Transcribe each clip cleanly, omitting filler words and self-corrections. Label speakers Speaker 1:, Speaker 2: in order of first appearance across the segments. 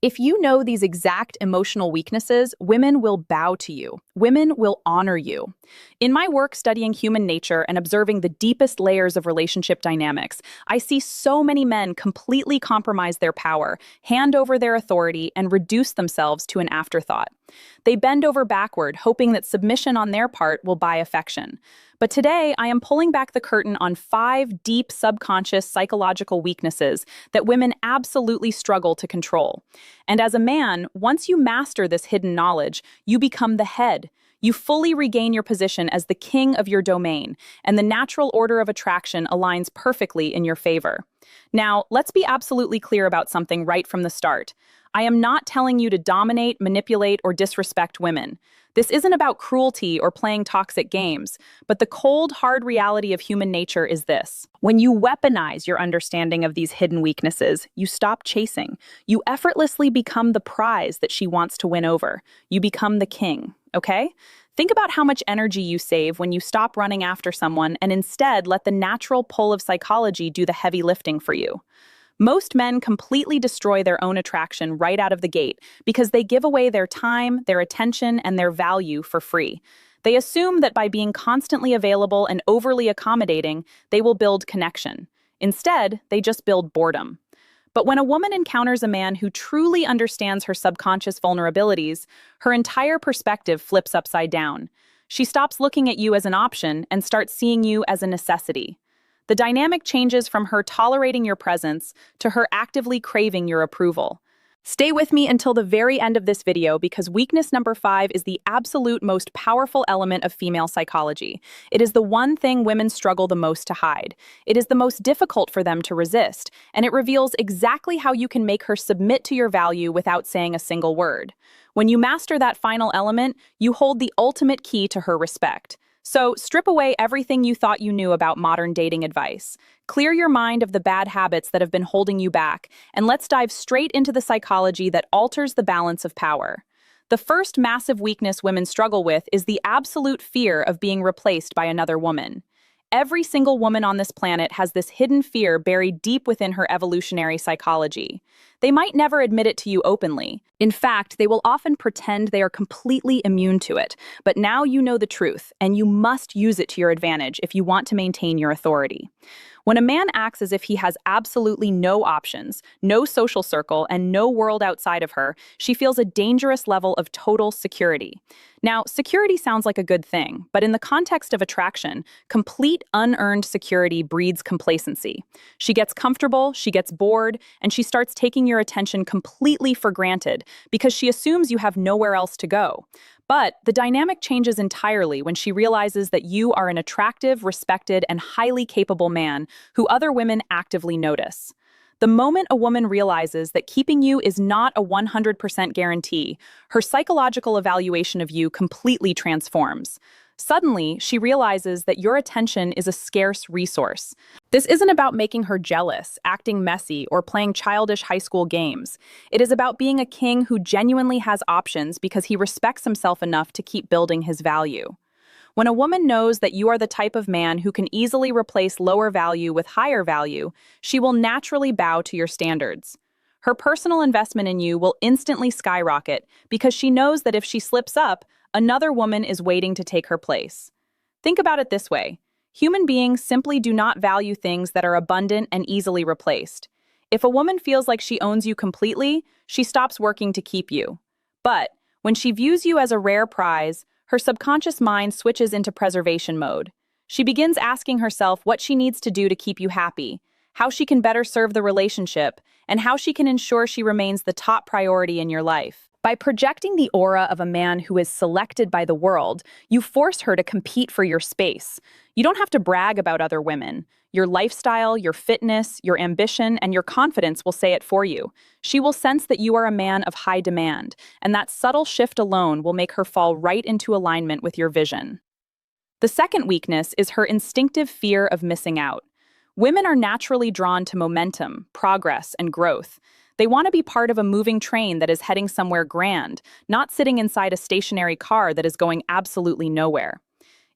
Speaker 1: If you know these exact emotional weaknesses, women will bow to you. Women will honor you. In my work studying human nature and observing the deepest layers of relationship dynamics, I see so many men completely compromise their power, hand over their authority, and reduce themselves to an afterthought. They bend over backward, hoping that submission on their part will buy affection. But today, I am pulling back the curtain on 5 deep subconscious psychological weaknesses that women absolutely struggle to control. And as a man, once you master this hidden knowledge, you become the head. You fully regain your position as the king of your domain, and the natural order of attraction aligns perfectly in your favor. Now, let's be absolutely clear about something right from the start. I am not telling you to dominate, manipulate, or disrespect women. This isn't about cruelty or playing toxic games, but the cold, hard reality of human nature is this. When you weaponize your understanding of these hidden weaknesses, you stop chasing. You effortlessly become the prize that she wants to win over. You become the king, okay? Think about how much energy you save when you stop running after someone and instead let the natural pull of psychology do the heavy lifting for you. Most men completely destroy their own attraction right out of the gate because they give away their time, their attention, and their value for free. They assume that by being constantly available and overly accommodating, they will build connection. Instead, they just build boredom. But when a woman encounters a man who truly understands her subconscious vulnerabilities, her entire perspective flips upside down. She stops looking at you as an option and starts seeing you as a necessity. The dynamic changes from her tolerating your presence to her actively craving your approval. Stay with me until the very end of this video because weakness number 5 is the absolute most powerful element of female psychology. It is the one thing women struggle the most to hide. It is the most difficult for them to resist, and it reveals exactly how you can make her submit to your value without saying a single word. When you master that final element, you hold the ultimate key to her respect. So, strip away everything you thought you knew about modern dating advice. Clear your mind of the bad habits that have been holding you back, and let's dive straight into the psychology that alters the balance of power. The first massive weakness women struggle with is the absolute fear of being replaced by another woman. Every single woman on this planet has this hidden fear buried deep within her evolutionary psychology. They might never admit it to you openly. In fact, they will often pretend they are completely immune to it. But now you know the truth, and you must use it to your advantage if you want to maintain your authority. When a man acts as if he has absolutely no options, no social circle, and no world outside of her, she feels a dangerous level of total security. Now, security sounds like a good thing, but in the context of attraction, complete unearned security breeds complacency. She gets comfortable, she gets bored, and she starts taking your attention completely for granted because she assumes you have nowhere else to go. But the dynamic changes entirely when she realizes that you are an attractive, respected, and highly capable man who other women actively notice. The moment a woman realizes that keeping you is not a 100% guarantee, her psychological evaluation of you completely transforms. Suddenly, she realizes that your attention is a scarce resource. This isn't about making her jealous, acting messy, or playing childish high school games. It is about being a king who genuinely has options because he respects himself enough to keep building his value. When a woman knows that you are the type of man who can easily replace lower value with higher value, she will naturally bow to your standards. Her personal investment in you will instantly skyrocket because she knows that if she slips up, another woman is waiting to take her place. Think about it this way. Human beings simply do not value things that are abundant and easily replaced. If a woman feels like she owns you completely, she stops working to keep you. But when she views you as a rare prize, her subconscious mind switches into preservation mode. She begins asking herself what she needs to do to keep you happy, how she can better serve the relationship, and how she can ensure she remains the top priority in your life. By projecting the aura of a man who is selected by the world, you force her to compete for your space. You don't have to brag about other women. Your lifestyle, your fitness, your ambition, and your confidence will say it for you. She will sense that you are a man of high demand, and that subtle shift alone will make her fall right into alignment with your vision. The second weakness is her instinctive fear of missing out. Women are naturally drawn to momentum, progress, and growth. They want to be part of a moving train that is heading somewhere grand, not sitting inside a stationary car that is going absolutely nowhere.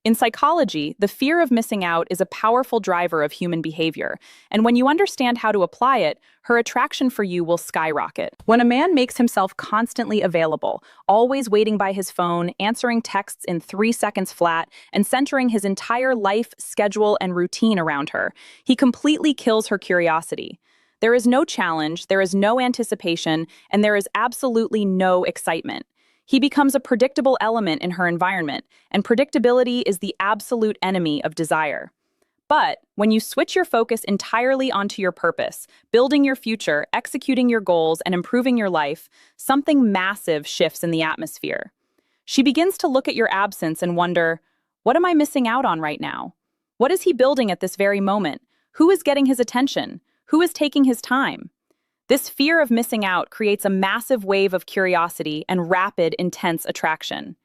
Speaker 1: In psychology, the fear of missing out is a powerful driver of human behavior, and when you understand how to apply it, her attraction for you will skyrocket. When a man makes himself constantly available, always waiting by his phone, answering texts in 3 seconds flat, and centering his entire life, schedule, and routine around her, he completely kills her curiosity. There is no challenge, there is no anticipation, and there is absolutely no excitement. He becomes a predictable element in her environment, and predictability is the absolute enemy of desire. But when you switch your focus entirely onto your purpose, building your future, executing your goals, and improving your life, something massive shifts in the atmosphere. She begins to look at your absence and wonder, what am I missing out on right now? What is he building at this very moment? Who is getting his attention? Who is taking his time? This fear of missing out creates a massive wave of curiosity and rapid, intense attraction.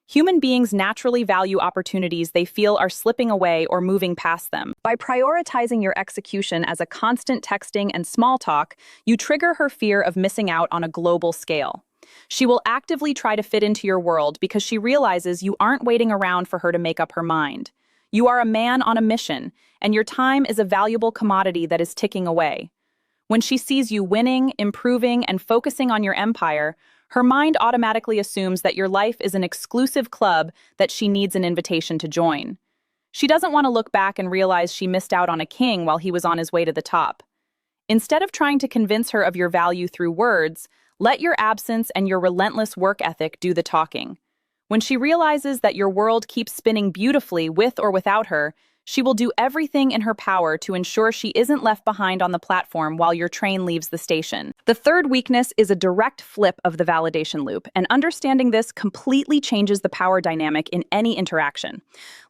Speaker 1: Human beings naturally value opportunities they feel are slipping away or moving past them. By prioritizing your execution as a constant texting and small talk, you trigger her fear of missing out on a global scale. She will actively try to fit into your world because she realizes you aren't waiting around for her to make up her mind. You are a man on a mission, and your time is a valuable commodity that is ticking away. When she sees you winning, improving, and focusing on your empire, her mind automatically assumes that your life is an exclusive club that she needs an invitation to join. She doesn't want to look back and realize she missed out on a king while he was on his way to the top. Instead of trying to convince her of your value through words, let your absence and your relentless work ethic do the talking. When she realizes that your world keeps spinning beautifully with or without her, she will do everything in her power to ensure she isn't left behind on the platform while your train leaves the station. The third weakness is a direct flip of the validation loop, and understanding this completely changes the power dynamic in any interaction.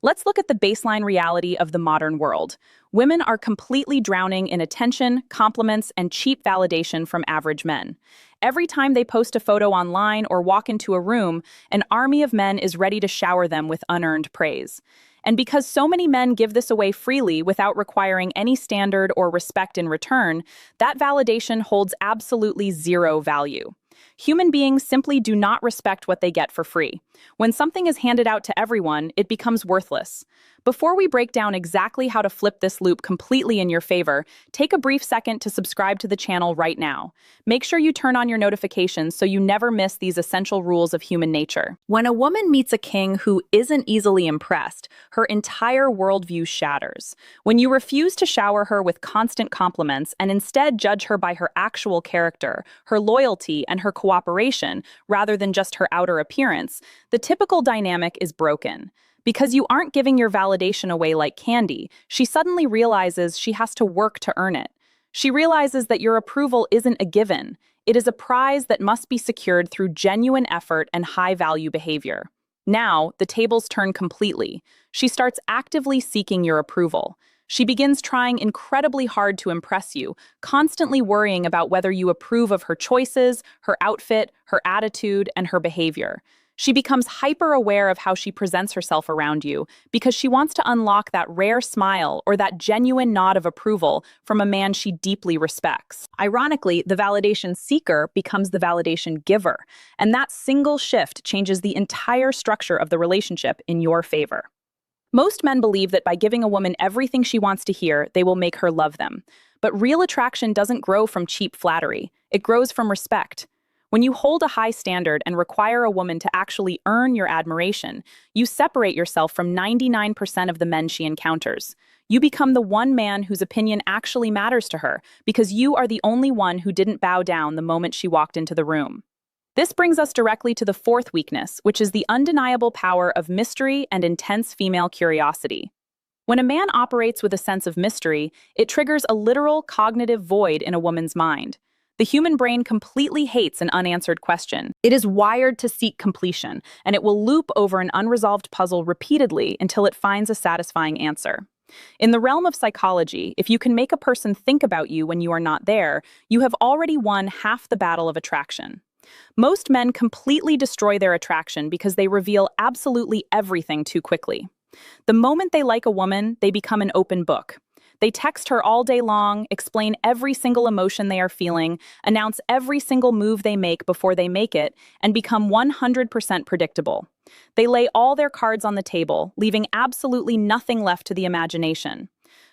Speaker 1: Let's look at the baseline reality of the modern world. Women are completely drowning in attention, compliments, and cheap validation from average men. Every time they post a photo online or walk into a room, an army of men is ready to shower them with unearned praise. And because so many men give this away freely without requiring any standard or respect in return, that validation holds absolutely zero value. Human beings simply do not respect what they get for free. When something is handed out to everyone, it becomes worthless. Before we break down exactly how to flip this loop completely in your favor, take a brief second to subscribe to the channel right now. Make sure you turn on your notifications so you never miss these essential rules of human nature. When a woman meets a king who isn't easily impressed, her entire worldview shatters. When you refuse to shower her with constant compliments and instead judge her by her actual character, her loyalty, and her cooperation, rather than just her outer appearance, the typical dynamic is broken. Because you aren't giving your validation away like candy, she suddenly realizes she has to work to earn it. She realizes that your approval isn't a given. It is a prize that must be secured through genuine effort and high-value behavior. Now, the tables turn completely. She starts actively seeking your approval. She begins trying incredibly hard to impress you, constantly worrying about whether you approve of her choices, her outfit, her attitude, and her behavior. She becomes hyper-aware of how she presents herself around you because she wants to unlock that rare smile or that genuine nod of approval from a man she deeply respects. Ironically, the validation seeker becomes the validation giver, and that single shift changes the entire structure of the relationship in your favor. Most men believe that by giving a woman everything she wants to hear, they will make her love them. But real attraction doesn't grow from cheap flattery. It grows from respect. When you hold a high standard and require a woman to actually earn your admiration, you separate yourself from 99% of the men she encounters. You become the one man whose opinion actually matters to her because you are the only one who didn't bow down the moment she walked into the room. This brings us directly to the fourth weakness, which is the undeniable power of mystery and intense female curiosity. When a man operates with a sense of mystery, it triggers a literal cognitive void in a woman's mind. The human brain completely hates an unanswered question. It is wired to seek completion, and it will loop over an unresolved puzzle repeatedly until it finds a satisfying answer. In the realm of psychology, if you can make a person think about you when you are not there, you have already won half the battle of attraction. Most men completely destroy their attraction because they reveal absolutely everything too quickly. The moment they like a woman, they become an open book. They text her all day long, explain every single emotion they are feeling, announce every single move they make before they make it, and become 100% predictable. They lay all their cards on the table, leaving absolutely nothing left to the imagination.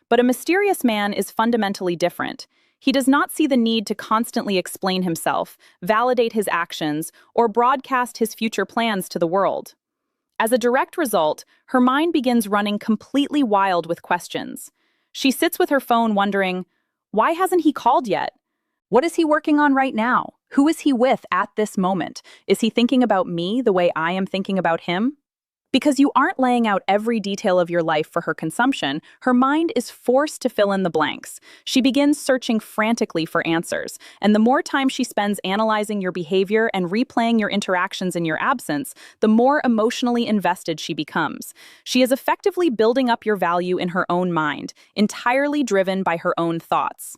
Speaker 1: But a mysterious man is fundamentally different. He does not see the need to constantly explain himself, validate his actions, or broadcast his future plans to the world. As a direct result, her mind begins running completely wild with questions. She sits with her phone wondering, why hasn't he called yet? What is he working on right now? Who is he with at this moment? Is he thinking about me the way I am thinking about him? Because you aren't laying out every detail of your life for her consumption, her mind is forced to fill in the blanks. She begins searching frantically for answers, and the more time she spends analyzing your behavior and replaying your interactions in your absence, the more emotionally invested she becomes. She is effectively building up your value in her own mind, entirely driven by her own thoughts.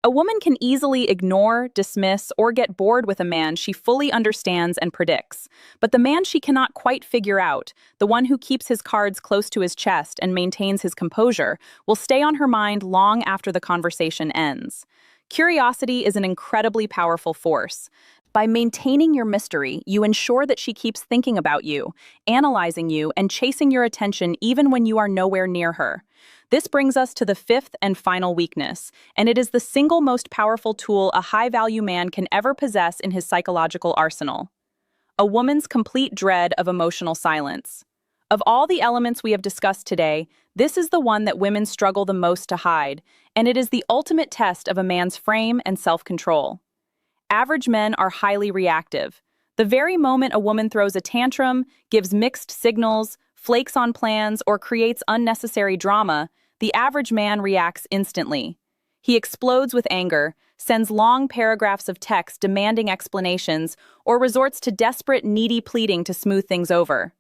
Speaker 1: A woman can easily ignore, dismiss, or get bored with a man she fully understands and predicts. But the man she cannot quite figure out, the one who keeps his cards close to his chest and maintains his composure, will stay on her mind long after the conversation ends. Curiosity is an incredibly powerful force. By maintaining your mystery, you ensure that she keeps thinking about you, analyzing you, and chasing your attention even when you are nowhere near her. This brings us to the fifth and final weakness, and it is the single most powerful tool a high-value man can ever possess in his psychological arsenal: a woman's complete dread of emotional silence. Of all the elements we have discussed today, this is the one that women struggle the most to hide, and it is the ultimate test of a man's frame and self-control. Average men are highly reactive. The very moment a woman throws a tantrum, gives mixed signals, flakes on plans, or creates unnecessary drama, the average man reacts instantly. He explodes with anger, sends long paragraphs of text demanding explanations, or resorts to desperate, needy pleading to smooth things over.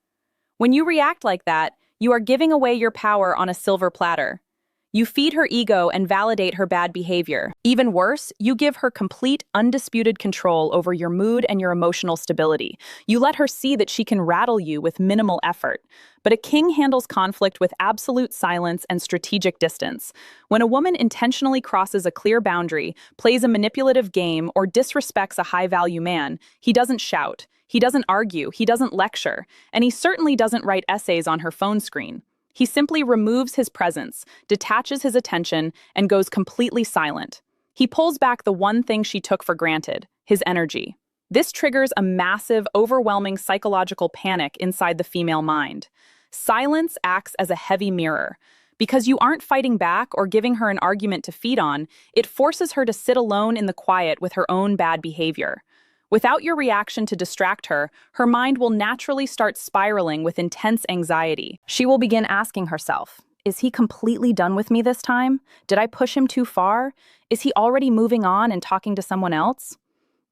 Speaker 1: When you react like that, you are giving away your power on a silver platter. You feed her ego and validate her bad behavior. Even worse, you give her complete, undisputed control over your mood and your emotional stability. You let her see that she can rattle you with minimal effort. But a king handles conflict with absolute silence and strategic distance. When a woman intentionally crosses a clear boundary, plays a manipulative game, or disrespects a high-value man, he doesn't shout, he doesn't argue, he doesn't lecture, and he certainly doesn't write essays on her phone screen. He simply removes his presence, detaches his attention, and goes completely silent. He pulls back the one thing she took for granted: his energy. This triggers a massive, overwhelming psychological panic inside the female mind. Silence acts as a heavy mirror. Because you aren't fighting back or giving her an argument to feed on, it forces her to sit alone in the quiet with her own bad behavior. Without your reaction to distract her, her mind will naturally start spiraling with intense anxiety. She will begin asking herself, is he completely done with me this time? Did I push him too far? Is he already moving on and talking to someone else?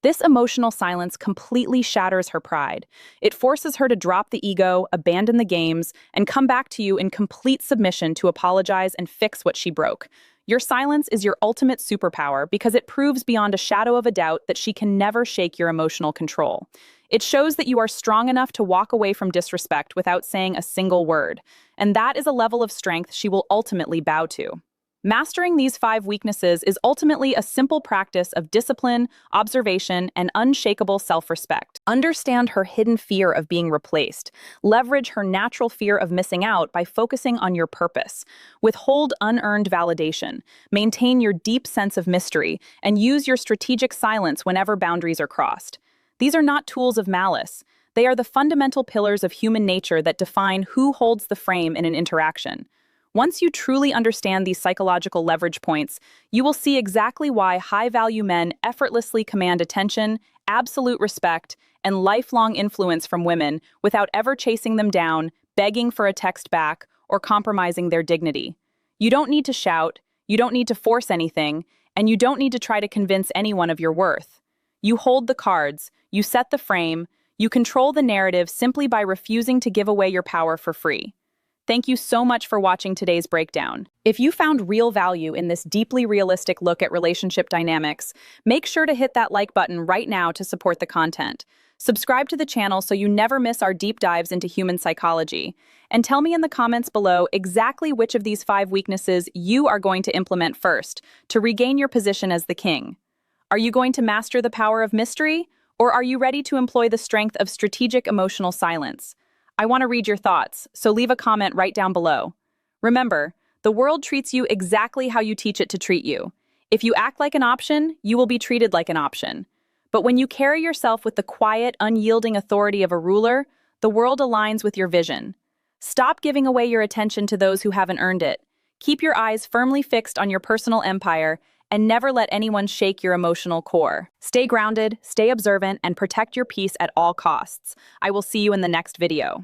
Speaker 1: This emotional silence completely shatters her pride. It forces her to drop the ego, abandon the games, and come back to you in complete submission to apologize and fix what she broke. Your silence is your ultimate superpower because it proves beyond a shadow of a doubt that she can never shake your emotional control. It shows that you are strong enough to walk away from disrespect without saying a single word, and that is a level of strength she will ultimately bow to. Mastering these 5 weaknesses is ultimately a simple practice of discipline, observation, and unshakable self-respect. Understand her hidden fear of being replaced. Leverage her natural fear of missing out by focusing on your purpose. Withhold unearned validation. Maintain your deep sense of mystery, and use your strategic silence whenever boundaries are crossed. These are not tools of malice. They are the fundamental pillars of human nature that define who holds the frame in an interaction. Once you truly understand these psychological leverage points, you will see exactly why high-value men effortlessly command attention, absolute respect, and lifelong influence from women without ever chasing them down, begging for a text back, or compromising their dignity. You don't need to shout, you don't need to force anything, and you don't need to try to convince anyone of your worth. You hold the cards, you set the frame, you control the narrative simply by refusing to give away your power for free. Thank you so much for watching today's breakdown. If you found real value in this deeply realistic look at relationship dynamics, make sure to hit that like button right now to support the content. Subscribe to the channel so you never miss our deep dives into human psychology. And tell me in the comments below exactly which of these 5 weaknesses you are going to implement first to regain your position as the king. Are you going to master the power of mystery, or are you ready to employ the strength of strategic emotional silence? I want to read your thoughts, so leave a comment right down below. Remember, the world treats you exactly how you teach it to treat you. If you act like an option, you will be treated like an option. But when you carry yourself with the quiet, unyielding authority of a ruler, the world aligns with your vision. Stop giving away your attention to those who haven't earned it. Keep your eyes firmly fixed on your personal empire and never let anyone shake your emotional core. Stay grounded, stay observant, and protect your peace at all costs. I will see you in the next video.